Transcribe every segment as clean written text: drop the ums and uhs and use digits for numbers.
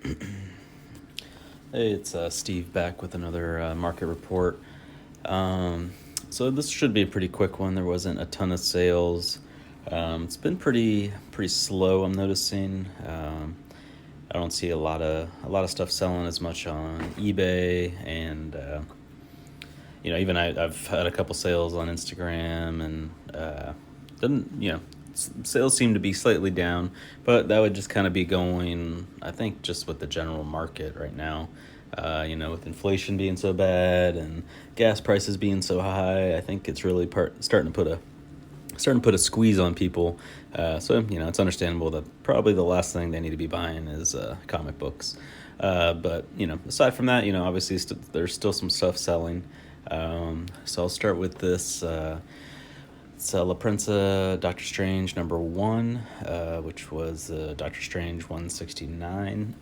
Hey, it's Steve back with another market report. So this should be a pretty quick one. There wasn't a ton of sales. It's been pretty slow. I'm noticing. I don't see a lot of stuff selling as much on eBay, and even I've had a couple sales on Instagram, and didn't sales seem to be slightly down, but that would just kind of be going, I think, just with the general market right now. With inflation being so bad and gas prices being so high, I think it's really starting to put a squeeze on people. So it's understandable that probably the last thing they need to be buying is comic books. But aside from that, obviously there's still some stuff selling. So I'll start with this. It's La Prensa Doctor Strange #1, which was Doctor Strange 169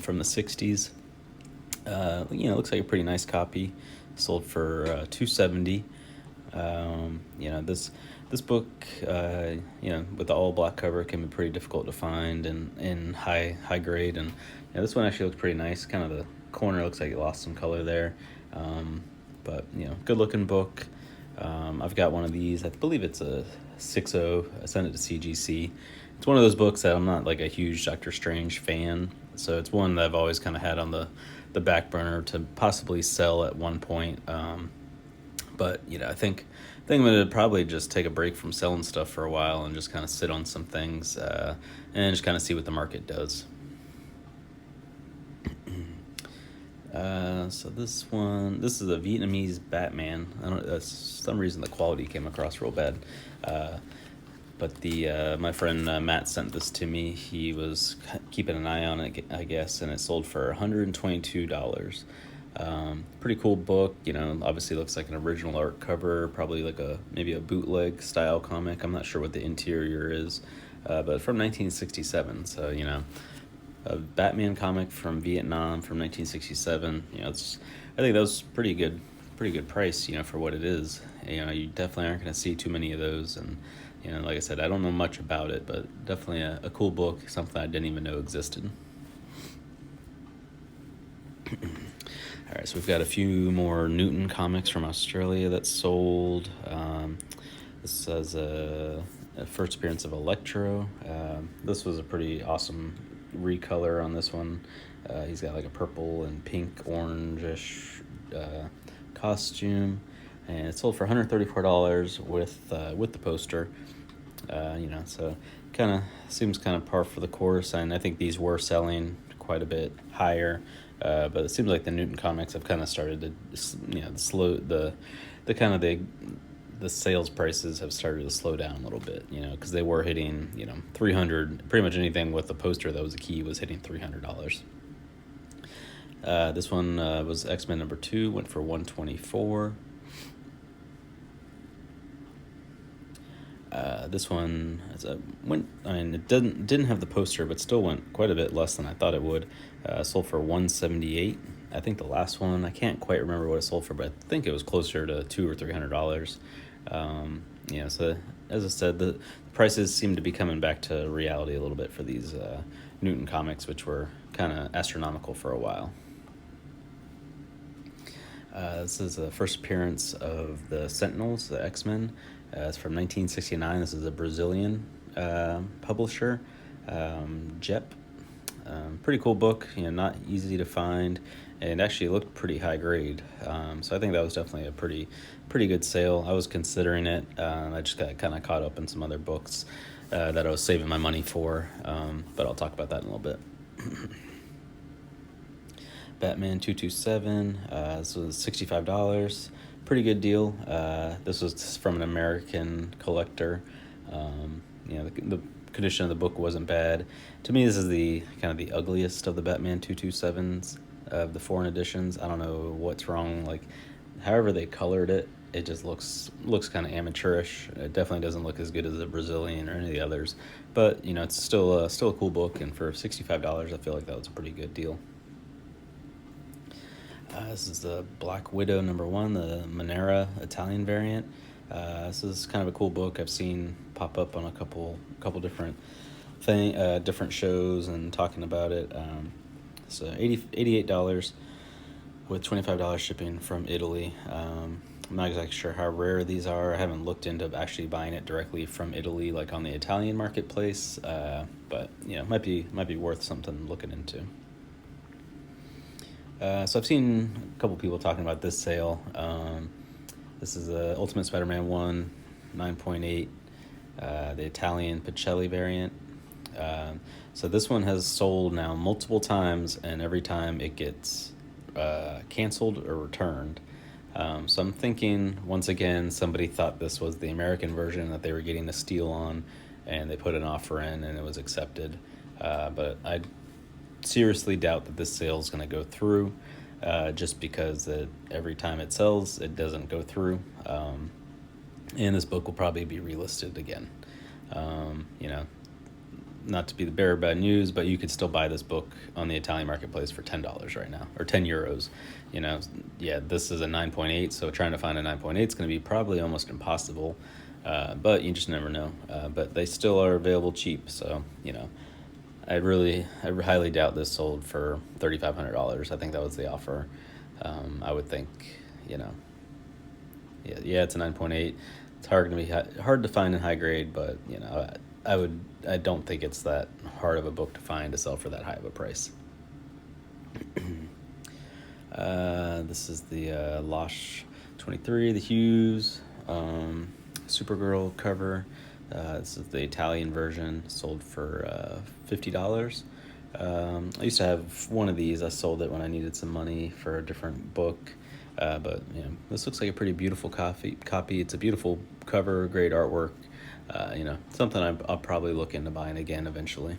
from the 60s. Looks like a pretty nice copy. Sold for $270. This book, with the all black cover, can be pretty difficult to find in high grade, and this one actually looks pretty nice. Kind of the corner looks like it lost some color there, but good looking book. I've got one of these. I believe it's a 6.0. I sent it to CGC. It's one of those books that I'm not like a huge Doctor Strange fan, so it's one that I've always kind of had on the back burner to possibly sell at one point. But I think I'm gonna probably just take a break from selling stuff for a while and just kind of sit on some things, and just kind of see what the market does. So this is a Vietnamese Batman. I don't. For some reason the quality came across real bad. But my friend Matt sent this to me. He was keeping an eye on it, I guess, and it sold for $122. Pretty cool book. Obviously looks like an original art cover, probably like maybe a bootleg style comic. I'm not sure what the interior is, but from 1967. So a Batman comic from Vietnam from 1967. I think that was pretty good price. For what it is. You definitely aren't going to see too many of those, and like I said, I don't know much about it, but definitely a cool book, something I didn't even know existed. All right, so we've got a few more Newton comics from Australia that sold. This says a first appearance of Electro. This was a pretty awesome recolor on this one. He's got like a purple and pink orangish costume, and it sold for $134 with the poster. So kind of seems kind of par for the course, and I think these were selling quite a bit higher. But it seems like the Newton comics have kind of started to, slow the sales prices have started to slow down a little bit, because they were hitting, $300. Pretty much anything with the poster that was a key was hitting $300. This one was X-Men #2, went for $124. This one it didn't have the poster, but still went quite a bit less than I thought it would. Sold for $178. I think the last one, I can't quite remember what it sold for, but I think it was closer to $200 or $300. So as I said, the prices seem to be coming back to reality a little bit for these Newton comics, which were kind of astronomical for a while. This is the first appearance of the Sentinels, the X-Men. It's from 1969. This is a Brazilian publisher, JEP. Pretty cool book, not easy to find, and actually looked pretty high grade. So I think that was definitely a pretty good sale. I was considering it. I just got kind of caught up in some other books that I was saving my money for, but I'll talk about that in a little bit. Batman 227. This was $65. Pretty good deal. This was from an American collector. The condition of the book wasn't bad. To me, this is the kind of the ugliest of the Batman 227s of the foreign editions. I don't know what's wrong. Like, however they colored it, it just looks kind of amateurish. It definitely doesn't look as good as the Brazilian or any of the others. But it's still a cool book, and for $65, I feel like that was a pretty good deal. This is the Black Widow #1, the Monera Italian variant. This is kind of a cool book I've seen pop up on a couple different different shows and talking about it. So $88 with $25 shipping from Italy. I'm not exactly sure how rare these are. I haven't looked into actually buying it directly from Italy, like on the Italian marketplace. But might be worth something looking into. So I've seen a couple people talking about this sale. This is the Ultimate Spider-Man 1, 9.8, the Italian Pichelli variant. So this one has sold now multiple times, and every time it gets canceled or returned. So I'm thinking, once again, somebody thought this was the American version that they were getting a steal on, and they put an offer in and it was accepted. But I seriously doubt that this sale is going to go through, just because every time it sells, it doesn't go through. And this book will probably be relisted again. Not to be the bearer of bad news, but you could still buy this book on the Italian marketplace for $10 right now, or €10. This is a 9.8, so trying to find a 9.8 is going to be probably almost impossible. But you just never know. But they still are available cheap, so I highly doubt this sold for $3,500. I think that was the offer. I would think, it's a 9.8. It's hard to find in high grade, but I don't think it's that hard of a book to find to sell for that high of a price. This is the LOS 23, the Hughes Supergirl cover. This is the Italian version, sold for $50. I used to have one of these. I sold it when I needed some money for a different book. But this looks like a pretty beautiful copy. It's a beautiful cover, great artwork. Something I'll probably look into buying again eventually.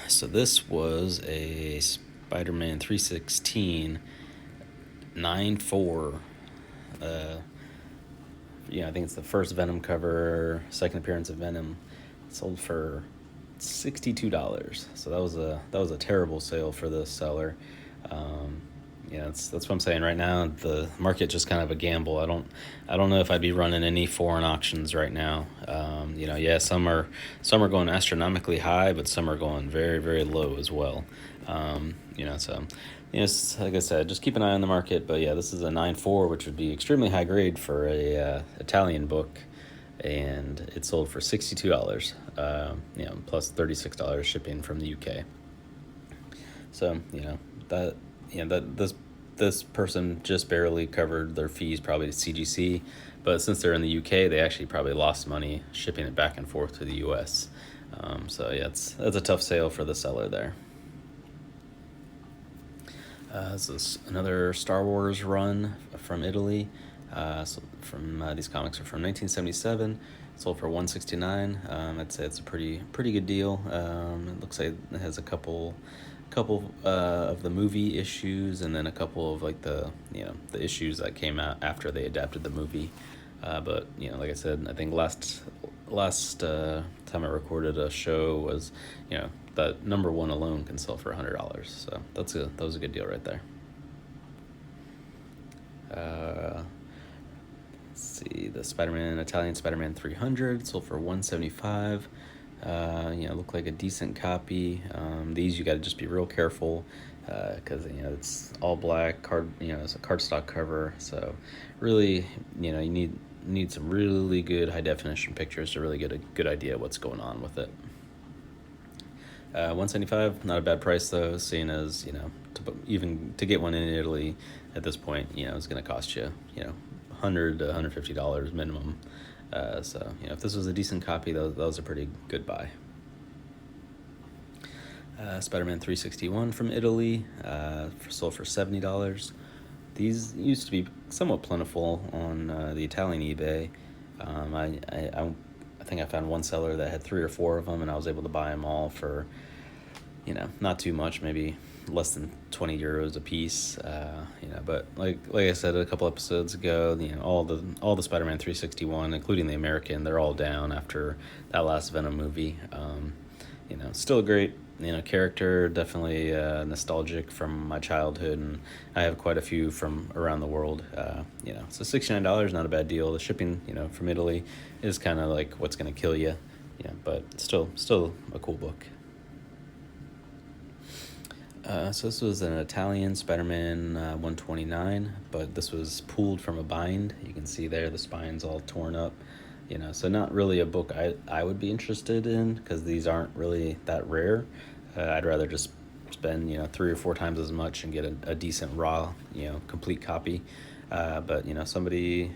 So this was a Spider-Man 316 9/4. I think it's the first Venom cover, second appearance of Venom. It sold for $62. So that was a terrible sale for the seller. That's what I'm saying right now. The market's just kind of a gamble. I don't know if I'd be running any foreign auctions right now. Some are going astronomically high, but some are going very, very low as well. Like I said, just keep an eye on the market. But this is a 9.4, which would be extremely high grade for a Italian book, and it sold for $62. Plus $36 shipping from the UK. So this person just barely covered their fees probably to CGC, but since they're in the UK, they actually probably lost money shipping it back and forth to the US. That's a tough sale for the seller there. This is another Star Wars run from Italy. These comics are from 1977. Sold for $169. I'd say it's a pretty good deal. It looks like it has a couple of the movie issues, and then a couple of like the issues that came out after they adapted the movie. But like I said, I think last time I recorded a show was that number one alone can sell for $100. So that was a good deal right there. Let's see, the Italian Spider-Man 300 sold for $175. Look like a decent copy. These you got to just be real careful, because it's all black card. It's a cardstock cover, so really you need some really good high definition pictures to really get a good idea of what's going on with it. $175, not a bad price though, seeing as to get one in Italy at this point, it's going to cost you $100 to $150 minimum. If this was a decent copy, those are pretty good buy. Spider-Man 361 from Italy, sold for $70. These used to be somewhat plentiful on the Italian eBay. I think I found one seller that had 3 or 4 of them, and I was able to buy them all for, not too much, maybe less than €20 a piece. But like I said a couple episodes ago, all the Spider-Man 361, including the American, they're all down after that last Venom movie. Still a great character, definitely nostalgic from my childhood, and I have quite a few from around the world. So $69, not a bad deal. The shipping, from Italy is kind of like what's going to kill you, but still a cool book. So this was an Italian Spider-Man 129, but this was pulled from a bind. You can see there the spine's all torn up. So not really a book I would be interested in, because these aren't really that rare. I'd rather just spend 3 or 4 times as much and get a decent raw complete copy. But somebody,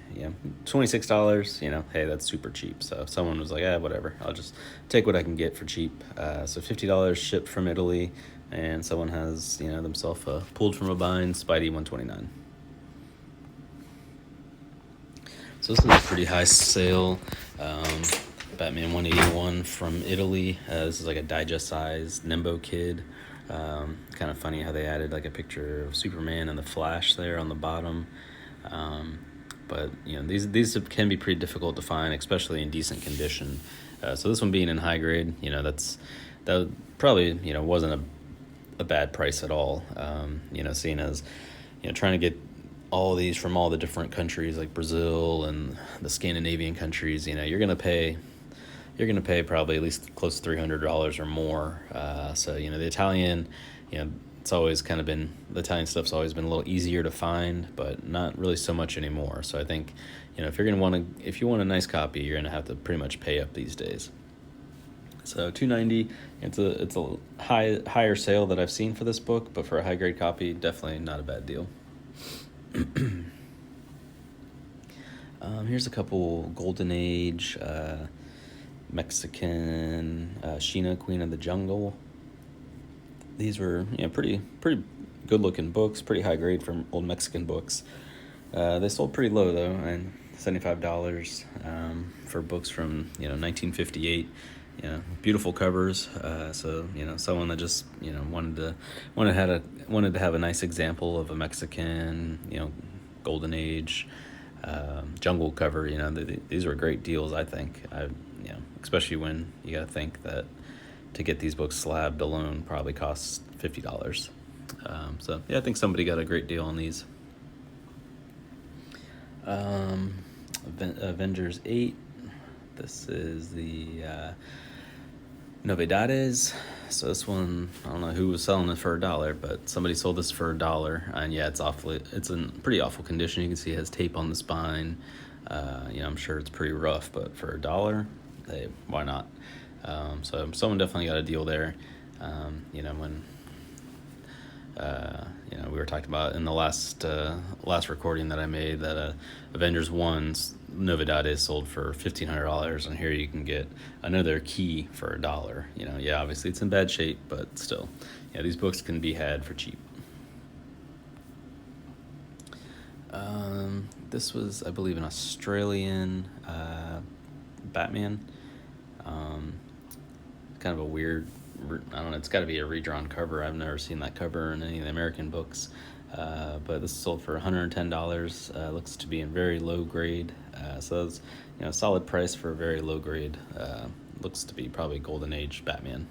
$26, hey, that's super cheap. So if someone was like, whatever, I'll just take what I can get for cheap. So $50 shipped from Italy, and someone has themselves a pulled from a bind Spidey 129. So this is a pretty high sale. Batman 181 from Italy. This is like a digest-sized Nembo kid. Kind of funny how they added like a picture of Superman and the Flash there on the bottom. But these can be pretty difficult to find, especially in decent condition. So this one being in high grade, that probably wasn't a bad price at all. Seeing as trying to get all these from all the different countries like Brazil and the Scandinavian countries, you're gonna pay probably at least close to $300 or more. So the Italian, it's always kind of been, the Italian stuff's always been a little easier to find, but not really so much anymore. So I think if you want a nice copy, you're gonna have to pretty much pay up these days. So $290, it's a higher sale that I've seen for this book, but for a high grade copy, definitely not a bad deal. Here's a couple Golden Age, Mexican, Sheena, Queen of the Jungle. These were pretty good looking books, pretty high grade for old Mexican books. They sold pretty low though, and $75 for books from 1958. Beautiful covers. So someone that just wanted to have a nice example of a Mexican Golden Age jungle cover. These were great deals, I think. Especially when you got to think that to get these books slabbed alone probably costs $50. So I think somebody got a great deal on these. Avengers 8. This is the Novedades. So this one, I don't know who was selling it for $1, but somebody sold this for $1, and it's in pretty awful condition. You can see it has tape on the spine. I'm sure it's pretty rough, but for $1, hey, why not? So someone definitely got a deal there. When we were talking about in the last recording that I made that Avengers 1's Novedades sold for $1,500, and here you can get another key for $1. Obviously it's in bad shape, but still, these books can be had for cheap. This was, I believe, an Australian Batman. Kind of a weird, I don't know, it's got to be a redrawn cover. I've never seen that cover in any of the American books. But this is sold for $110. Looks to be in very low grade. So it's a solid price for a very low grade. Looks to be probably Golden Age Batman.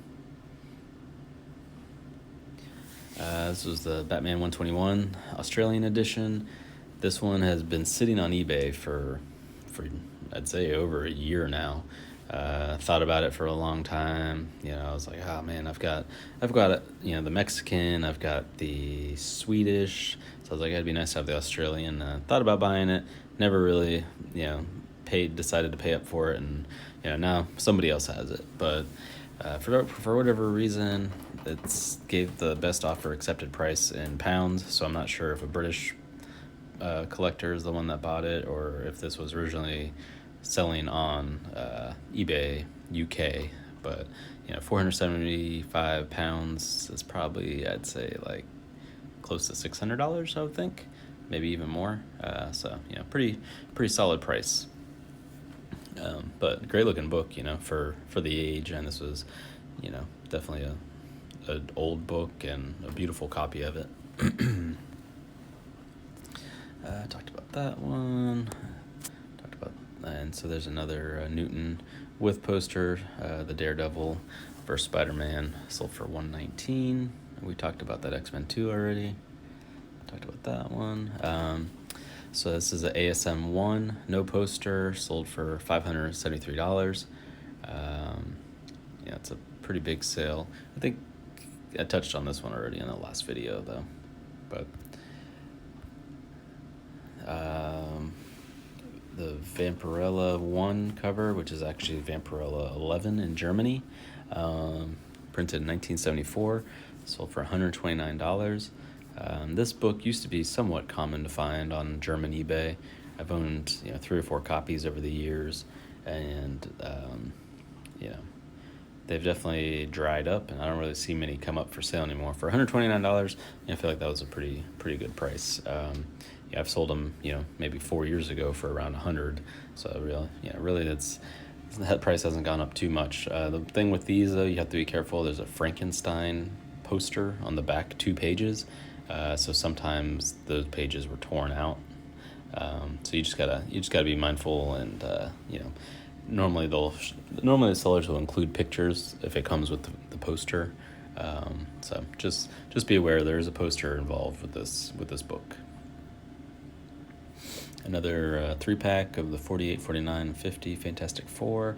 This was the Batman 121 Australian edition. This one has been sitting on eBay for I'd say over a year now. Thought about it for a long time. I was like, oh man, I've got the Mexican, I've got the Swedish. So I was like, it'd be nice to have the Australian. Thought about buying it, never really, decided to pay up for it, and now somebody else has it. But for whatever reason, it's gave the best offer accepted price in pounds. So I'm not sure if a British collector is the one that bought it, or if this was originally selling on eBay UK. But 475 pounds is probably, I'd say, like close to $600, I would think, maybe even more. So pretty solid price. But great looking book, for the age, and this was definitely an old book and a beautiful copy of it. Talked about that one. And so there's another Newton with poster, the Daredevil versus Spider-Man, sold for $119. We talked about that X-Men 2 already. Talked about that one. So this is a ASM 1, no poster, sold for $573. It's a pretty big sale. I think I touched on this one already in the last video, though. But the VAMPIRELLA 1 cover, which is actually VAMPIRELLA 11 in Germany, printed in 1974, sold for $129. This book used to be somewhat common to find on German eBay. I've owned 3 or 4 copies over the years, and they've definitely dried up, and I don't really see many come up for sale anymore. For $129, I feel like that was a pretty good price. I've sold them maybe 4 years ago for around 100. So really that price hasn't gone up too much. The thing with these, though, you have to be careful. There's a Frankenstein poster on the back 2 pages, so sometimes those pages were torn out. So you just gotta be mindful, and normally the sellers will include pictures if it comes with the poster. So just be aware there is a poster involved with this book. Another 3-pack of the 48, 49, and 50 Fantastic Four,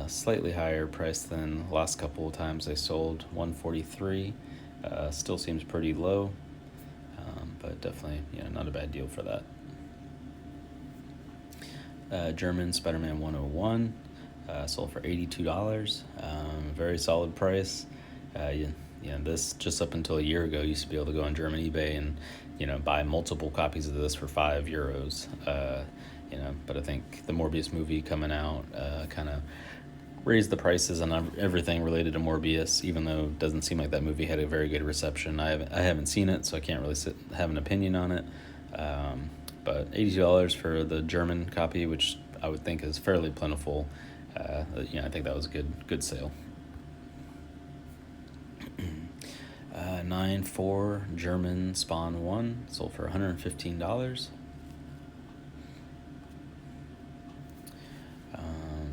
slightly higher price than the last couple of times they sold. $143, still seems pretty low, but definitely not a bad deal for that. German Spiderman 101, sold for $82. Very solid price. This just up until a year ago used to be able to go on German eBay and buy multiple copies of this for €5. But I think the Morbius movie coming out kind of raised the prices on everything related to Morbius, even though it doesn't seem like that movie had a very good reception. I haven't seen it, so I can't really have an opinion on it. But $82 for the German copy, which I would think is fairly plentiful. I think that was a good sale. 9/4 German Spawn 1 sold for $115.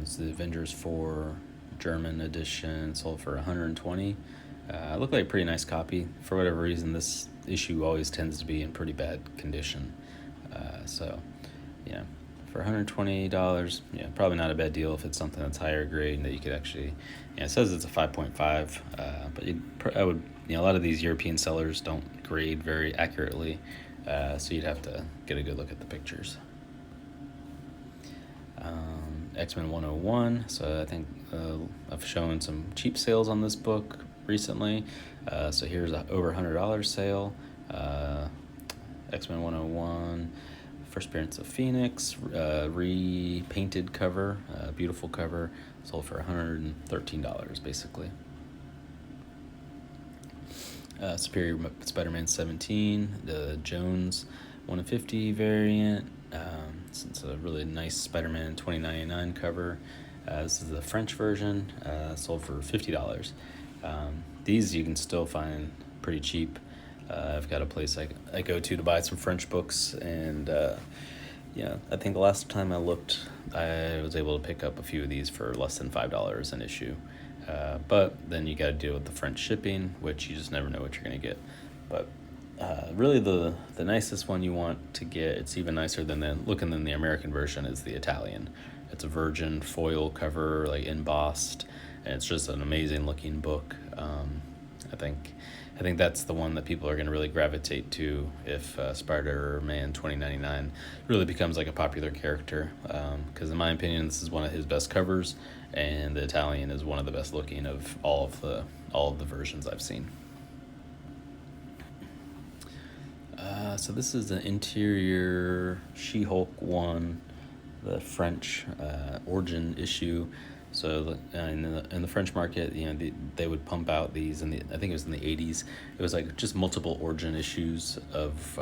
This is the Avengers 4 German edition, sold for $120. Looked like a pretty nice copy. For whatever reason, this issue always tends to be in pretty bad condition. For $120, probably not a bad deal if it's something that's higher grade and that you could actually, it says it's a 5.5, but a lot of these European sellers don't grade very accurately, so you'd have to get a good look at the pictures. X-Men 101, so I think I've shown some cheap sales on this book recently, so here's a over $100 sale. X-Men 101, first appearance of Phoenix, repainted cover, beautiful cover, sold for $113 basically. Superior Spider-Man 17, the Jones 150 variant. It's a really nice Spider-Man 2099 cover. This is the French version, sold for $50. These you can still find pretty cheap. I've got a place I go to buy some French books, and I think the last time I looked, I was able to pick up a few of these for less than $5 an issue. But then you got to deal with the French shipping, which you just never know what you're going to get. But really the nicest one you want to get, it's even nicer than the American version, is the Italian. It's a virgin foil cover, like embossed, and it's just an amazing looking book. I think that's the one that people are going to really gravitate to if Spider-Man 2099 really becomes like a popular character, because in my opinion this is one of his best covers, and the Italian is one of the best looking of all of the versions I've seen. So this is the interior She-Hulk 1, the French origin issue. So in the French market, they would pump out these, I think it was in the 80s. It was like just multiple origin issues of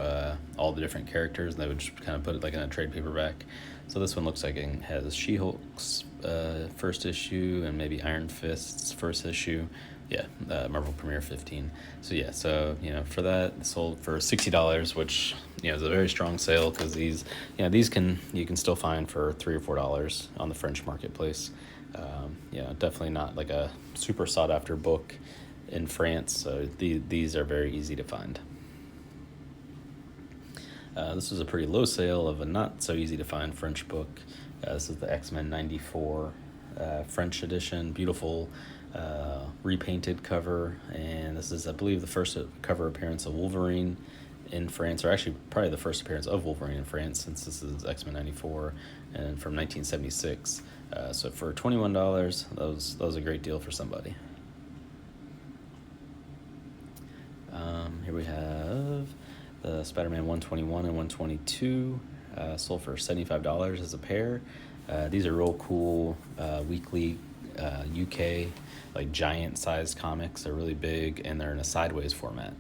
all the different characters, and they would just kind of put it like in a trade paperback. So this one looks like it has She-Hulk's first issue and maybe Iron Fist's first issue. Marvel Premiere 15. So for that, it sold for $60, which is a very strong sale, because these you can still find for $3 or $4 on the French marketplace. Definitely not like a super sought after book in France, so these are very easy to find. This was a pretty low sale of a not so easy to find French book. This is the X-Men 94 French edition, beautiful repainted cover, and this is, I believe, the first cover appearance of Wolverine in France, or actually probably the first appearance of Wolverine in France, since this is X-Men 94 and from 1976. So for $21, that was a great deal for somebody. Here we have the Spider-Man 121 and 122, sold for $75 as a pair. These are real cool weekly UK like giant sized comics. They're really big and they're in a sideways format.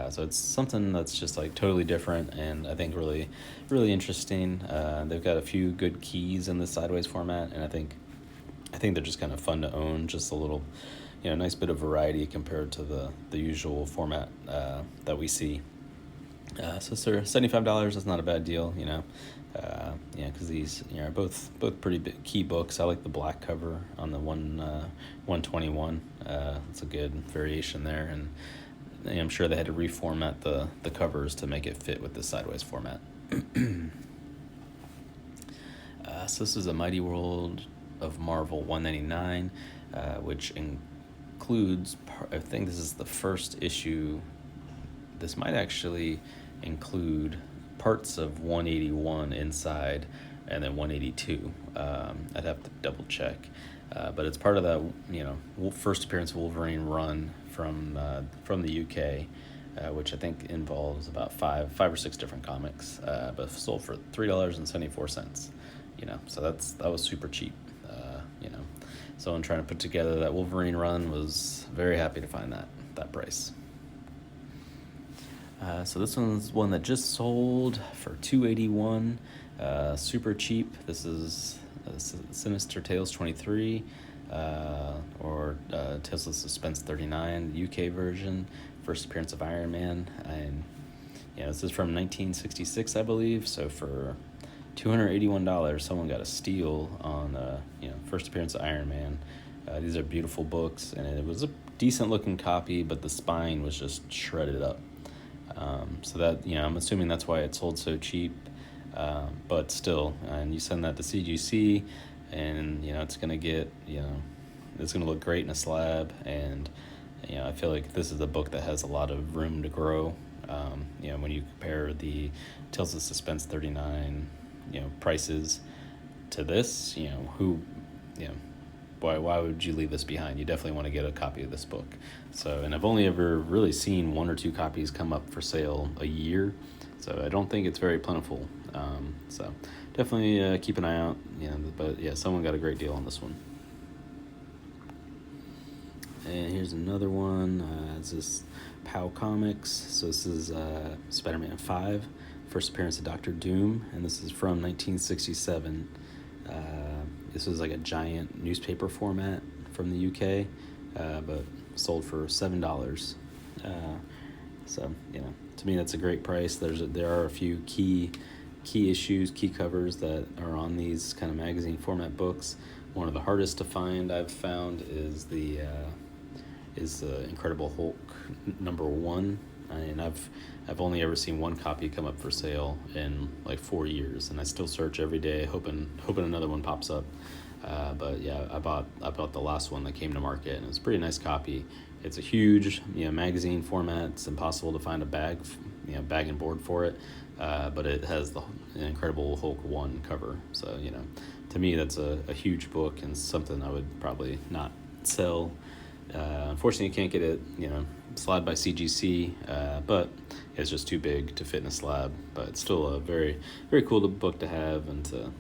So it's something that's just like totally different and I think really, really interesting. They've got a few good keys in the sideways format, and I think they're just kind of fun to own. Just a little, nice bit of variety compared to the usual format that we see. So sir, $75 is not a bad deal, because these are both pretty big key books. I like the black cover on the 121. It's a good variation there, and I'm sure they had to reformat the covers to make it fit with the sideways format. So this is a Mighty World of Marvel 199, which includes, I think this is the first issue. This might actually include parts of 181 inside and then 182. I'd have to double check. But it's part of that, first appearance of Wolverine run from the UK, which I think involves about five or six different comics, but sold for $3.74. So that was super cheap. Someone trying to put together that Wolverine run was very happy to find that price. So this one's one that just sold for $281, super cheap. This is Sinister Tales 23, or Tales of Suspense 39, the UK version, first appearance of Iron Man, and this is from 1966, I believe. So for $281, someone got a steal on first appearance of Iron Man. These are beautiful books, and it was a decent looking copy, but the spine was just shredded up. So that, I'm assuming that's why it sold so cheap. But still, and you send that to CGC, and it's gonna get, it's gonna look great in a slab, and I feel like this is a book that has a lot of room to grow. When you compare the Tales of Suspense 39 prices to this, why would you leave this behind? You definitely want to get a copy of this book. So, and I've only ever really seen one or two copies come up for sale a year, so I don't think it's very plentiful. So definitely keep an eye out. But yeah, someone got a great deal on this one. And here's another one. This is POW Comics. So this is Spider-Man 5, first appearance of Dr. Doom, and this is from 1967. This was like a giant newspaper format from the UK, but sold for $7. So to me that's a great price. There are a few key issues, key covers that are on these kind of magazine format books. One of the hardest to find I've found is the Incredible Hulk #1. And I've only ever seen one copy come up for sale in like 4 years, and I still search every day, hoping another one pops up. But yeah, I bought the last one that came to market, and it's a pretty nice copy. It's a huge magazine format. It's impossible to find a bag and board for it, but it has the Incredible Hulk 1 cover. So to me that's a huge book and something I would probably not sell. Unfortunately, you can't get it, slab by CGC, but it's just too big to fit in a slab. But it's still a very, very cool book to have, and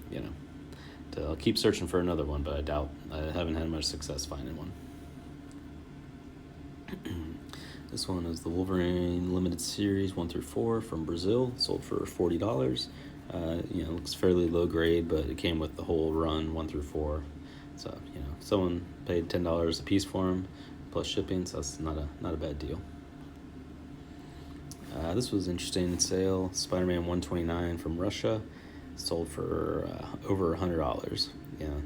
I'll keep searching for another one, but I haven't had much success finding one. This one is the Wolverine Limited Series 1 through 4 from Brazil, sold for $40. It looks fairly low grade, but it came with the whole run 1 through 4. So, someone paid $10 a piece for them, plus shipping, so that's not a bad deal. This was interesting sale. Spider-Man 129 from Russia, sold for over $100.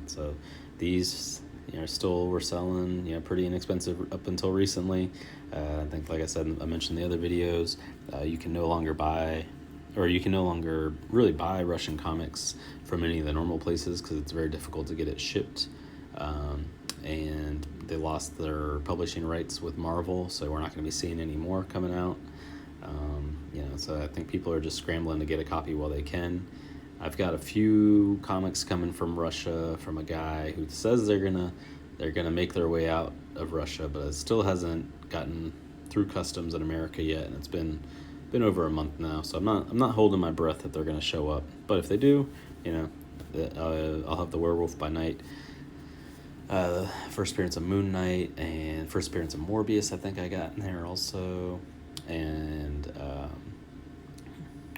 So these still were selling pretty inexpensive up until recently. I think, like I said, I mentioned in the other videos, you can no longer really buy Russian comics from any of the normal places because it's very difficult to get it shipped and they lost their publishing rights with Marvel, so we're not going to be seeing any more coming out. So I think people are just scrambling to get a copy while they can. I've got a few comics coming from Russia from a guy who says they're gonna make their way out of Russia, but it still hasn't gotten through customs in America yet, and it's been over a month now. So I'm not holding my breath that they're gonna show up. But if they do, I'll have the Werewolf by Night, first appearance of Moon Knight, and first appearance of Morbius. I think I got in there also, and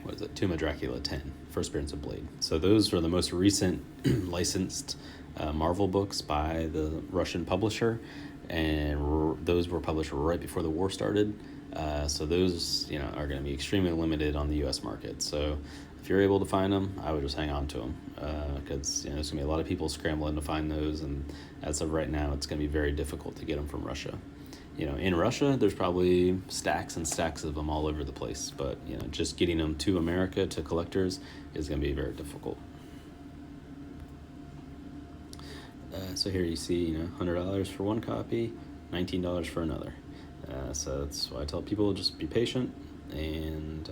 what is it? Tomb of Dracula 10, first appearance of Blade. So those are the most recent licensed Marvel books by the Russian publisher, and those were published right before the war started. So those, are going to be extremely limited on the U.S. market. So if you're able to find them, I would just hang on to them, because there's going to be a lot of people scrambling to find those, and as of right now, it's going to be very difficult to get them from Russia. In Russia, there's probably stacks and stacks of them all over the place, but just getting them to America to collectors is going to be very difficult. So here you see, $100 for one copy, $19 for another. So that's why I tell people, just be patient, and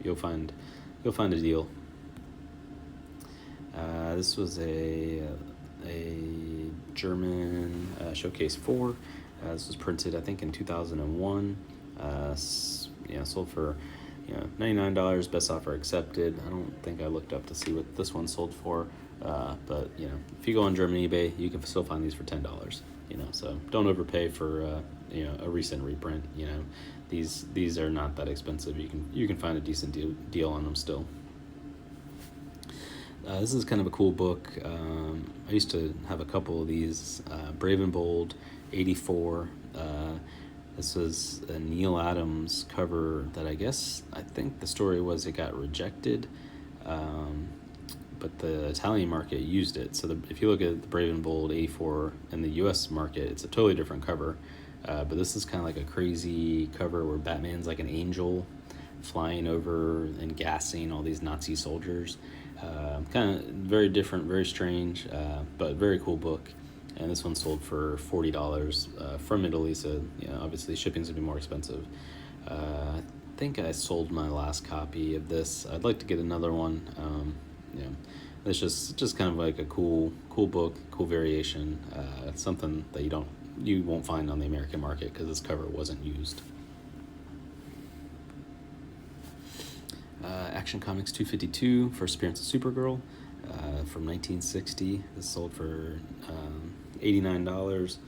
you'll find a deal. This was a German Showcase 4. This was printed, I think, in 2001. Sold for $99. Best offer accepted. I don't think I looked up to see what this one sold for, but if you go on German eBay, you can still find these for $10. So don't overpay for a recent reprint. These are not that expensive. You can find a decent deal on them still. This is kind of a cool book. I used to have a couple of these. Brave and Bold, 84. This was a Neil Adams cover that I think the story was it got rejected, but the Italian market used it. So if you look at the Brave and Bold 84 in the U.S. market, it's a totally different cover. But this is kind of like a crazy cover where Batman's like an angel flying over and gassing all these Nazi soldiers. Kind of very different, very strange, but very cool book. And this one sold for $40 from Italy, so obviously shipping's gonna be more expensive. I think I sold my last copy of this. I'd like to get another one. It's just kind of like a cool book, cool variation. Something that you won't find on the American market because this cover wasn't used. Action Comics 252, first appearance of Supergirl, from 1960. This sold for $89.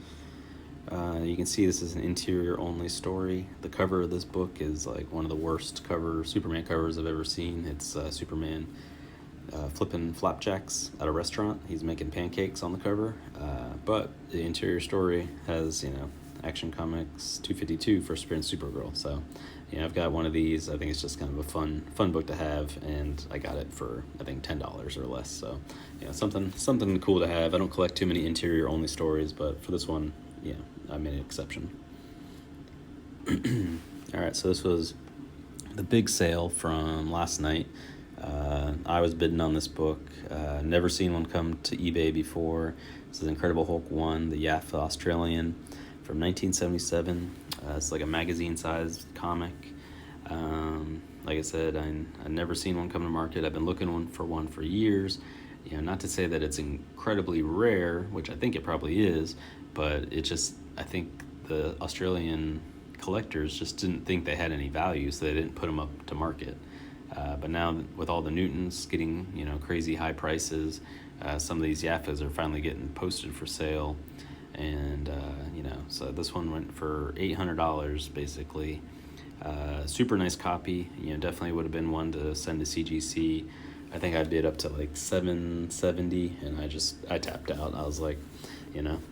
You can see this is an interior only story. The cover of this book is like one of the worst Superman covers I've ever seen. It's Superman flipping flapjacks at a restaurant. He's making pancakes on the cover, but the interior story has Action Comics 252, first appearance Supergirl. So I've got one of these. I think it's just kind of a fun book to have, and I got it for I think $10 or less. So something cool to have. I don't collect too many interior only stories, but for this one, I made an exception. All right, so this was the big sale from last night. I was bidding on this book. Never seen one come to eBay before. This is Incredible Hulk 1, the YAF Australian, from 1977. It's like a magazine-sized comic. Like I said, I've never seen one come to market. I've been looking for one for years. Not to say that it's incredibly rare, which I think it probably is, but I think the Australian collectors just didn't think they had any value, so they didn't put them up to market. But now with all the Newtons getting crazy high prices, some of these Yaffas are finally getting posted for sale, and so this one went for $800 basically. Super nice copy. Definitely would have been one to send to CGC. I think I bid up to like $770, and I tapped out. I was like,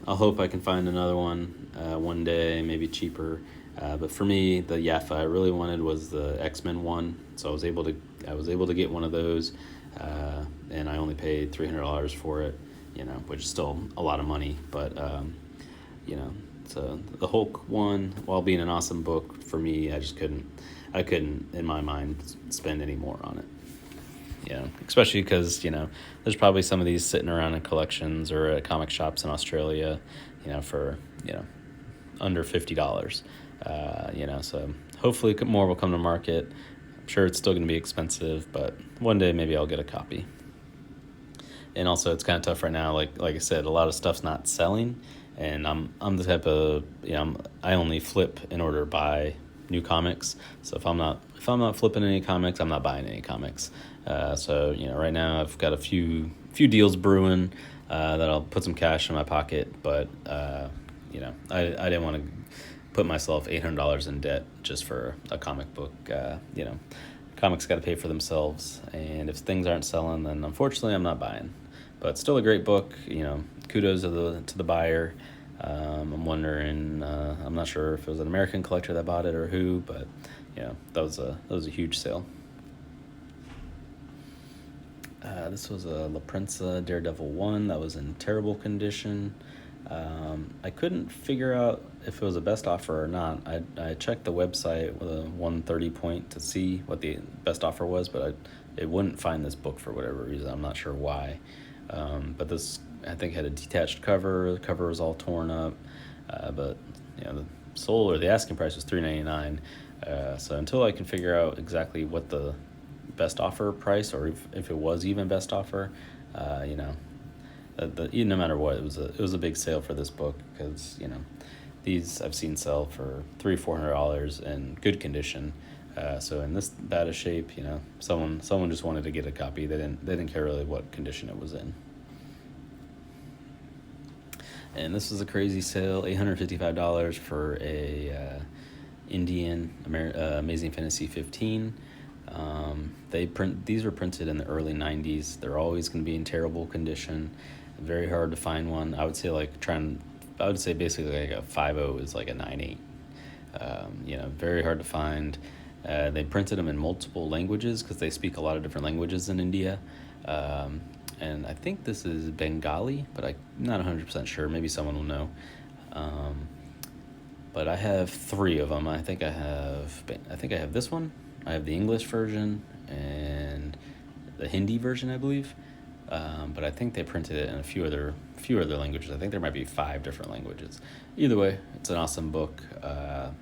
I'll hope I can find another one one day, maybe cheaper. But for me, the Yaffa I really wanted was the X-Men one, so I was able to get one of those, and I only paid $300 for it, which is still a lot of money. But so the Hulk one, while being an awesome book, for me, I couldn't in my mind spend any more on it. especially because, there's probably some of these sitting around in collections or at comic shops in Australia, for, under $50. So hopefully more will come to market. I'm sure it's still going to be expensive, but one day maybe I'll get a copy. And also, it's kind of tough right now. Like I said, a lot of stuff's not selling, and I'm the type of I only flip in order to buy new comics. So if I'm not flipping any comics, I'm not buying any comics. So right now I've got a few deals brewing that I'll put some cash in my pocket, but I didn't want to put myself $800 in debt just for a comic book. Comics got to pay for themselves, and if things aren't selling, then unfortunately I'm not buying. But still a great book. Kudos to the buyer. I'm wondering. I'm not sure if it was an American collector that bought it or who, but that was a huge sale. This was a La Prensa Daredevil 1 that was in terrible condition. I couldn't figure out if it was a best offer or not. I checked the website with a 130 point to see what the best offer was, but it wouldn't find this book for whatever reason. I'm not sure why. But this, I think, had a detached cover. The cover was all torn up. But the asking price was $3.99. So until I can figure out exactly what the best offer price, or if it was even best offer, no matter what, it was a big sale for this book, because these I've seen sell for $300-$400 in good condition. So in this bad of shape, someone just wanted to get a copy. They didn't care really what condition it was in. And this was a crazy sale, $855 for a Indian Amazing Fantasy 15. These were printed in the early 90s. They're always going to be in terrible condition. Very hard to find one. I would say basically like a 5.0 is like a 9.8. Very hard to find. They printed them in multiple languages because they speak a lot of different languages in India. And I think this is Bengali, but I'm not 100% sure. Maybe someone will know. But I have 3 of them. I think I have this one. I have the English version and the Hindi version, I believe. But I think they printed it in a few other languages. I think there might be 5 different languages. Either way, it's an awesome book.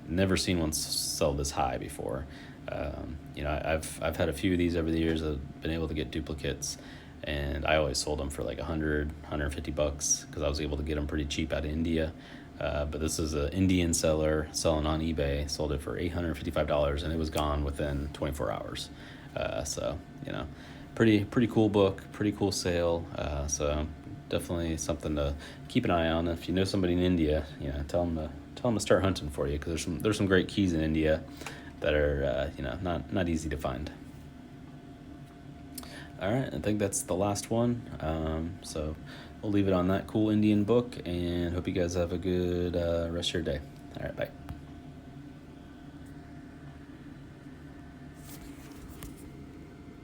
Never seen one sell this high before. I've had a few of these over the years. I've been able to get duplicates, and I always sold them for like $100-$150 because I was able to get them pretty cheap out of India. But this is an Indian seller selling on eBay, sold it for $855, and it was gone within 24 hours. So pretty cool book, pretty cool sale. So definitely something to keep an eye on. If you know somebody in India, tell them to start hunting for you, because there's some great keys in India that are not easy to find. All right, I think that's the last one. So we'll leave it on that cool Indian book, and hope you guys have a good rest of your day. All right, bye.